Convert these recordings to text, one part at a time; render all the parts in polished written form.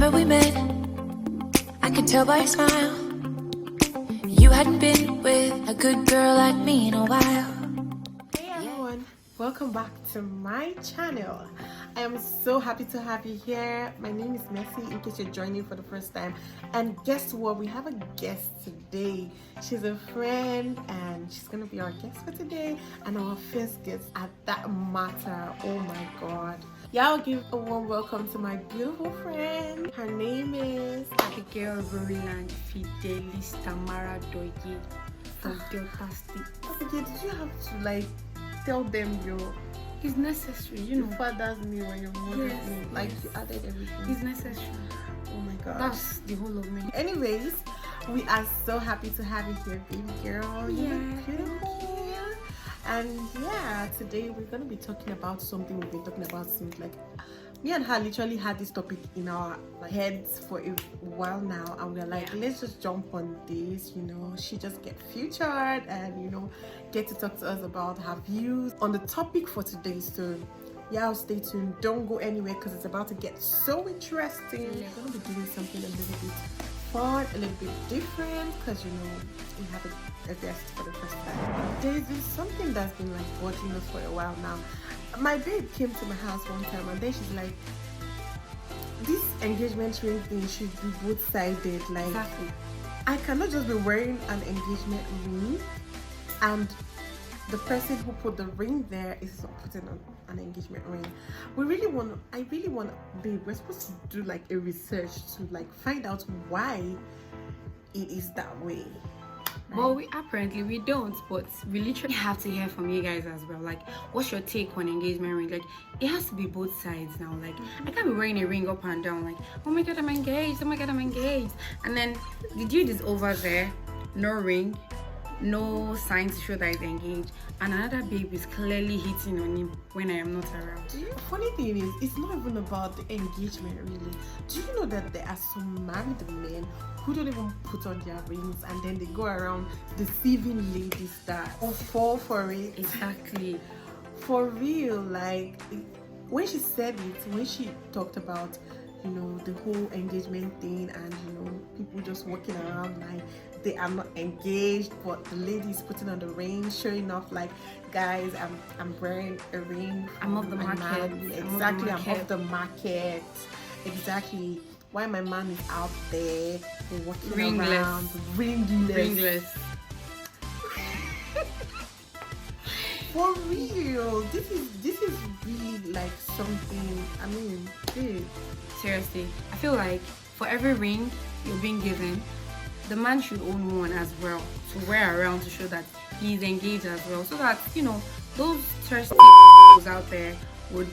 Remember we met, I could tell by your smile. You hadn't been with a good girl like me in a while. Hey everyone, welcome back to my channel. I am so happy to have you here. My name is Messi, in case you're joining for the first time. And guess what? We have a guest today. She's a friend and she's gonna be our guest for today. And our first guest at that matter. Oh my god. Y'all give a warm welcome to my beautiful friend. Her name is Abigail Roland Fidelis Tamara Doye from Delta State. Abigail, did you have to like tell them your It's necessary, you your know. father's name or your mother's Yes, name? Like yes. you added everything. It's necessary. Oh my god. That's the whole of me. Anyways, we are so happy to have you here, baby girl. You Yeah, look beautiful. And yeah, today we're gonna be talking about something we've been talking about since like me and her literally had this topic in our heads for a while now, and we're like, let's just jump on this, you know, she just get featured and you know get to talk to us about her views on the topic for today. So yeah, stay tuned, don't go anywhere because it's about to get so interesting. We're gonna be doing something a little bit fun, a little bit different, because you know we have a guest for the first time. There's been something that's been like bothering us for a while now. My babe came to my house one time and then she's like, this engagement ring thing should be both-sided. Like, Exactly. I cannot just be wearing an engagement ring and the person who put the ring there is not putting on an engagement ring. I really want, babe, we're supposed to do like a research to like find out why it is that way. Well, we don't, but we literally have to hear from you guys as well. Like, what's your take on engagement ring? Like, it has to be both sides now. Like, I can't be wearing a ring up and down. Like, oh my god, I'm engaged. Oh my god, I'm engaged. And then the dude is over there, no ring, no sign to show that he's engaged, and another babe is clearly hitting on him when I am not around. Funny thing is, it's not even about the engagement really. Do you know that there are some married men who don't even put on their rings and then they go around deceiving ladies that fall for it? Exactly. For real, like when she said it, when she talked about, you know, the whole engagement thing and you know people just walking around like they are not engaged, but the lady is putting on the ring, showing off like, guys, I'm wearing a ring. I'm off the market. Exactly, I'm off the market. Exactly. Why my man is out there walking around ringless. For real, this is really like something. I mean, dude. Seriously, I feel like for every ring you're being given, the man should own one as well to wear around to show that he's engaged as well, so that you know those thirsty out there would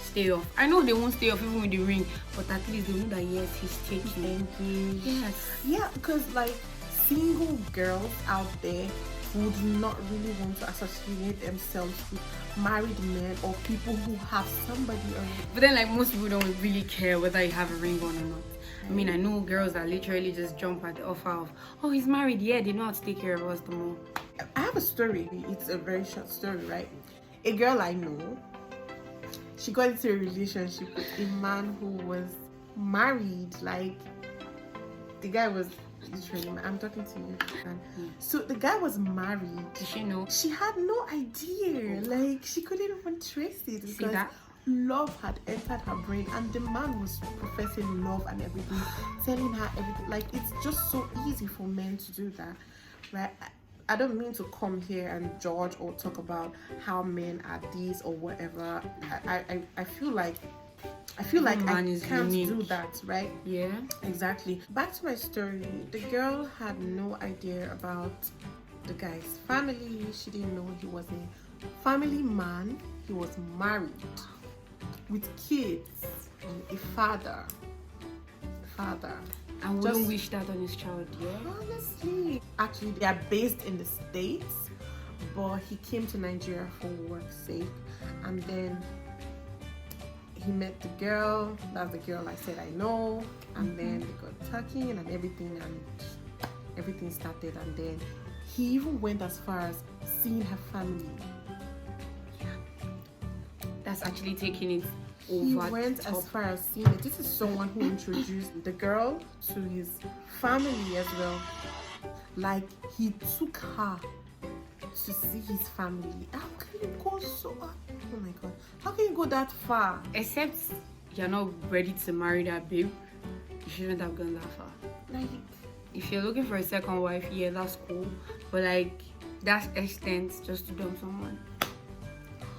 stay off. I know they won't stay off even with the ring, but at least they know that yes, he's taking Engaged. Yes. Yeah, because like single girls out there would not really want to associate themselves with married men or people who have somebody already. But then like most people don't really care whether you have a ring on or not. I mean, I know girls that literally just jump at the offer of, oh, he's married. Yeah, they know how to take care of us the more. I have a story. It's a very short story, right? A girl I know, she got into a relationship with a man who was married. Like the guy was literally, I'm talking to you. So the guy was married. Did she know? She had no idea. Like she couldn't even trace it See because that? love had entered her brain and the man was professing love and everything, telling her everything. Like it's just so easy for men to do that, right? I don't mean to come here and judge or talk about how men are this or whatever. I feel like I can't do that, right? Yeah. Exactly. Back to my story. The girl had no idea about the guy's family. She didn't know he was a family man. He was married with kids and a father. I wouldn't wish that on his child, yeah? Honestly. Actually, they are based in the States, but he came to Nigeria for work's sake. And then he met the girl. That's the girl I said I know. And then they got talking and everything, and everything started. And then he even went as far as seeing her family. That's actually taking it He over went top. as far as seeing it. This is someone who introduced the girl to his family as well. Like, he took her to see his family. How can you go so? Oh my god! How can you go that far? Except you're not ready to marry that babe, you shouldn't have gone that far. Like, If you're looking for a second wife, yeah, that's cool. But like, that's extent just to dump someone.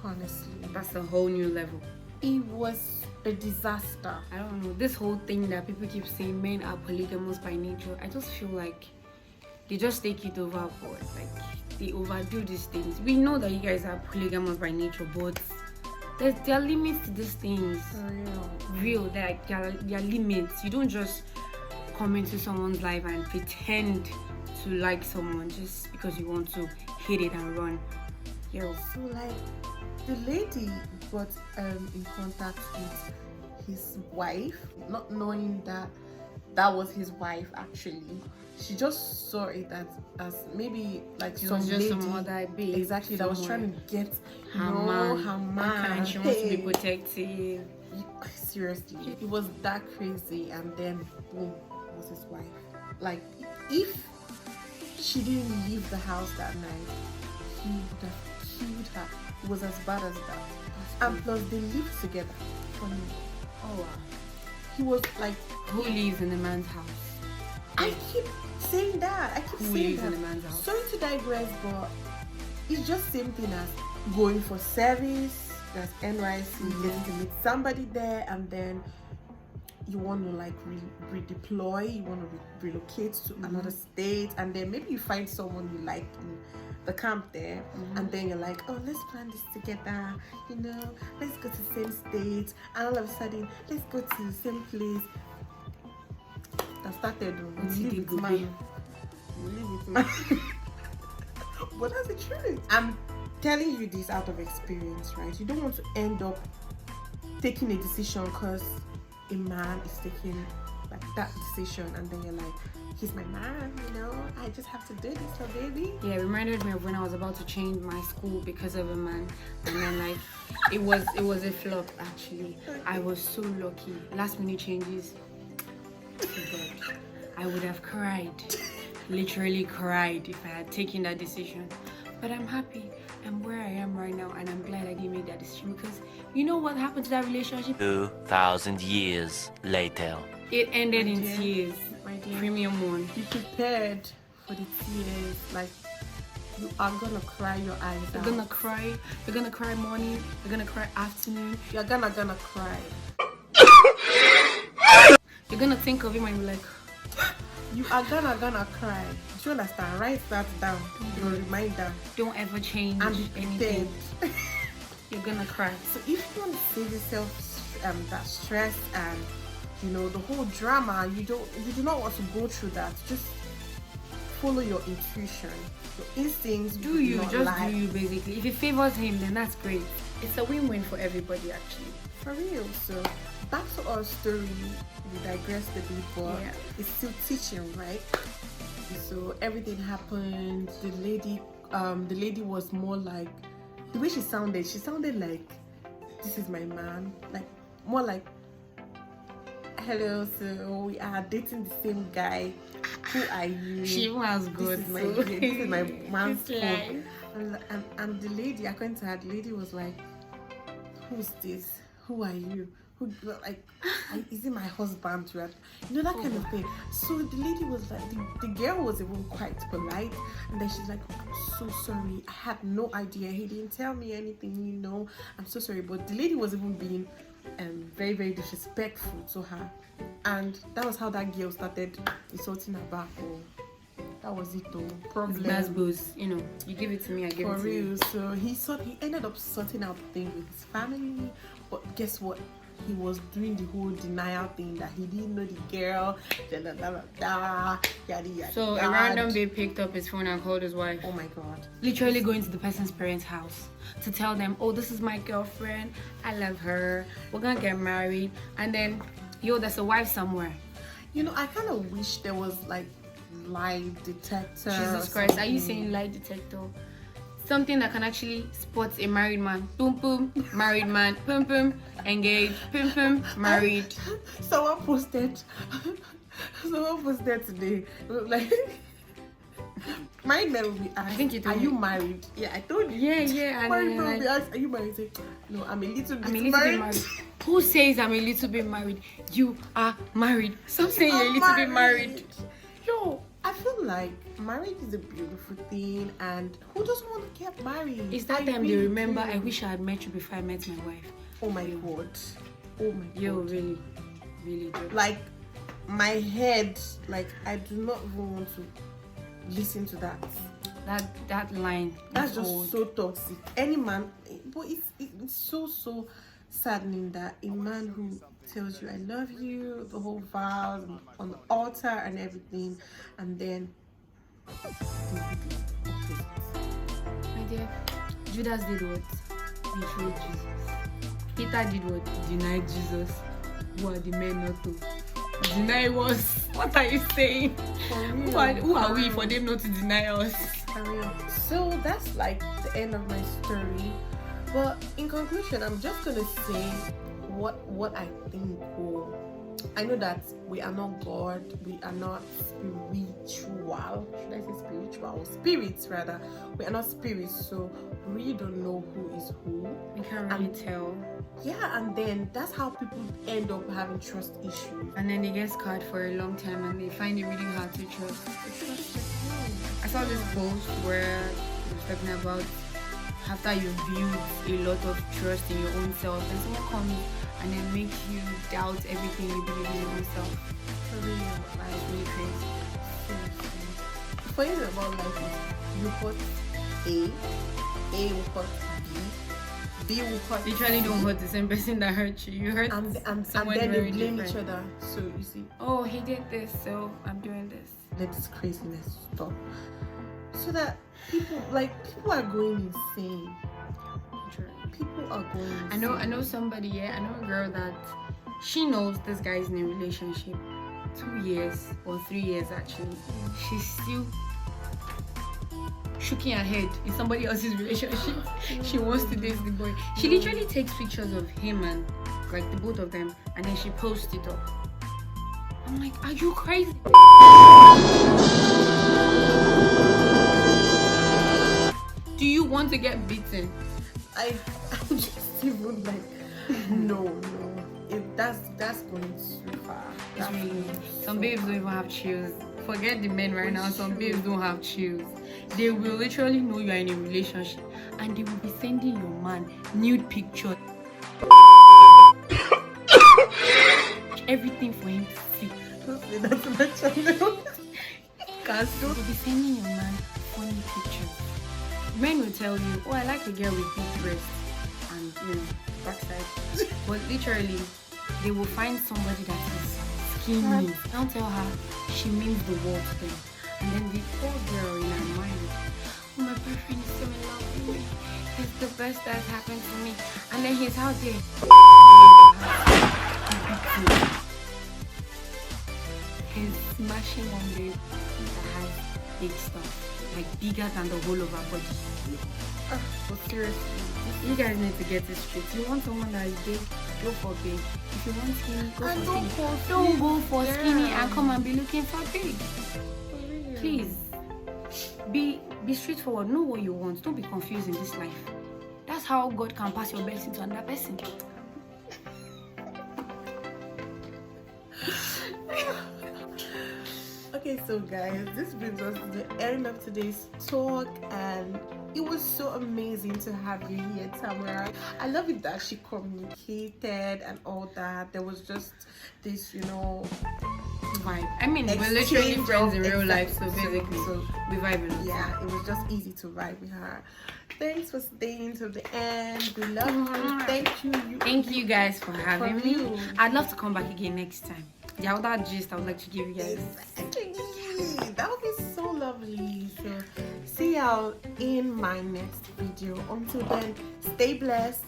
honestly, That's a whole new level. it was a disaster. I don't know. This whole thing that people keep saying men are polygamous by nature, I just feel like they just take it overboard. Like, they overdo these things. We know that you guys are polygamous by nature, but there are limits to these things. For real. Real, like there are limits. You don't just come into someone's life and pretend to like someone just because you want to hit it and run. Yo, So like, the lady got in contact with his wife, not knowing that that was his wife actually. She just saw it as maybe like it some was just lady, some other babe. exactly, that was somewhere. trying to get her man. her man. And she wants to be Hey. protective. Seriously, it was that crazy, and then boom, was his wife. Like, if she didn't leave the house that night, he would have killed her. It was as bad as that. And plus, they lived together. Funny. Oh wow. He was like, Who lives in the man's house? I keep saying that. I keep Who saying lives that. in the man's house? Sorry to digress, but it's just same thing as going for service. That's NYC, getting to meet somebody there, and then you want to like redeploy. You want to relocate to another state, and then maybe you find someone you like in the camp there, and then you're like, oh, let's plan this together. You know, let's go to the same state, and all of a sudden, let's go to the same place. That started What's with it go man. be? Live with man. But that's the truth. I'm telling you this out of experience, right? You don't want to end up taking a decision because a man is taking like that decision, and then you're like, he's my man, you know, I just have to do this for baby. Yeah, it reminded me of when I was about to change my school because of a man, and then like it was a flop actually. I was so lucky. Last minute changes. Oh God, I would have cried, literally cried if I had taken that decision. But I'm happy. I'm where I am right now, and I'm glad I didn't make that decision because you know what happened to that relationship? 2,000 years later. It ended in dear. tears. My dear, Premium one. be prepared for the tears. Like, you are gonna cry your eyes You're out. gonna cry. You're gonna cry morning. You're gonna cry afternoon. You're gonna cry. You're gonna think of him and be like, You are gonna cry. Do you understand? Write that down. Your reminder. don't ever change And be prepared. anything. You're gonna cry. So if you want to save yourself that stress and, you know, the whole drama, you do not want to go through that. Just follow your intuition, your instincts. Do you not just lie. do you basically? If it favors him, then that's great. It's a win-win for everybody actually. For real. So back to our story. We digressed a bit, but Yeah. it's still teaching, right? So everything happened. The lady was more like, the way she sounded like, this is my man. Like, more like, hello, so we are dating the same guy. Who are you? She was This good. is my so- this is my man's It's phone. And the lady, according to her, the lady was like, who's this? Who are you? Who, like, is it my husband? You know, that kind of thing. So the lady was like, the girl was even quite polite, and then she's like, I'm so sorry, I had no idea, he didn't tell me anything, you know, I'm so sorry. But the lady was even being very, very disrespectful to her, and that was how that girl started insulting her back. Oh, that was it though. Problem. That's booze. You know, you give it to me, I give For it to you. real. So he ended up sorting out the thing with his family, but guess what? He was doing the whole denial thing that he didn't know the girl. Da, da, da, da, da, yada, yada, So a yada. random babe picked up his phone and called his wife. Oh my god. Literally going to the person's parents' house to tell them, oh, this is my girlfriend. I love her. We're gonna get married. And then, yo, there's a wife somewhere. You know, I kind of wish there was like lie detector. Jesus or Christ, are you something. saying lie detector? something that can actually spot a married man. Boom boom, married man. Boom boom, engaged. Boom boom, married. Someone posted today, like, married men will be asked, I think you told are me. you married? Yeah, I told you. Yeah. Married And men will then, be asked, are you married? Say, no, I'm a little bit married. married. Who says I'm a little bit married? You are married. Stop saying you're a little bit married. Yo, I feel like marriage is a beautiful thing, and who doesn't want to get married? It's that I time they really remember, do. I wish I had met you before I met my wife. Oh my god. Oh my god. Yo, really do. Like, my head, like, I do not even want to listen to that. That line. That's is just old. so toxic. Any man, but it's so saddening that a man who tells you I love you, the whole vows on the altar and everything, and then My dear, Judas did what? Betrayed Jesus. Peter did what? Denied Jesus. Who are the men not to deny us? What are you saying? Who are we for them not to deny us? So that's like the end of my story. But in conclusion, I'm just gonna say what I think. I know that we are not God, we are not spiritual. Should I say spiritual? Spirits rather. We are not spirits, so we really don't know who is who. We can't really tell. Yeah, and then that's how people end up having trust issues. And then they get scarred for a long time and they find it really hard to trust. I saw this post where it was talking about after you build a lot of trust in your own self and someone comes and then makes you doubt everything you believe in your own self. For real, It's really crazy. seriously. The funny thing about life is you put A will put B will put Literally C, don't hurt the same person that hurt you. You hurt and someone then they very blame different. each other. So you see, Oh, he did this, so I'm doing this. let this craziness stop. So that people are going insane. People are going insane. I know somebody, yeah, I know a girl that she knows this guy is in a relationship 2 years or 3 years actually. She's still shaking her head in somebody else's relationship. She wants to date the boy. She literally takes pictures of him and like the both of them and then she posts it up. I'm like, are you crazy? Do you want to get beaten? I'm just even like, no. If that's going too far. It's really, some babes don't even have chills. Forget the men right now. Some babes don't have chills. They will literally know you are in a relationship and they will be sending your man nude pictures. Everything for him to see. Don't say that to my channel. They will be sending your man funny pictures. Men will tell you, oh, I like a girl with big breasts and backside. But literally, they will find somebody that is skinny. Don't tell her she means the world to them. And then the poor girl in her mind, oh, my boyfriend is so in love with me. He's the best that's happened to me. And then he's out there. He's smashing on babe that has big stuff, like bigger than the whole of her body. But seriously, You guys need to get this straight. You want someone that is big, go for big. If you want skinny, go and for don't skinny. force Don't it. go for Yeah. skinny and come and be looking for big. For real. Please, be straightforward. Know what you want. Don't be confused in this life. That's how God can pass your blessing to another person. Okay, so guys, this brings us to the end of today's talk, and it was so amazing to have you here, Tamara. I love it that she communicated and all that. There was just this, Vibe. I mean, we're literally exchange friends of- in real life, so exactly. basically, So, we vibe a lot. yeah, it was just easy to vibe with her. Thanks for staying till the end. We love you. Thank you. Thank you guys for having For me. real. I'd love to come back again next time. The other gist I would like to give you guys. Exactly. That would be so lovely. So see y'all in my next video. Until then, stay blessed.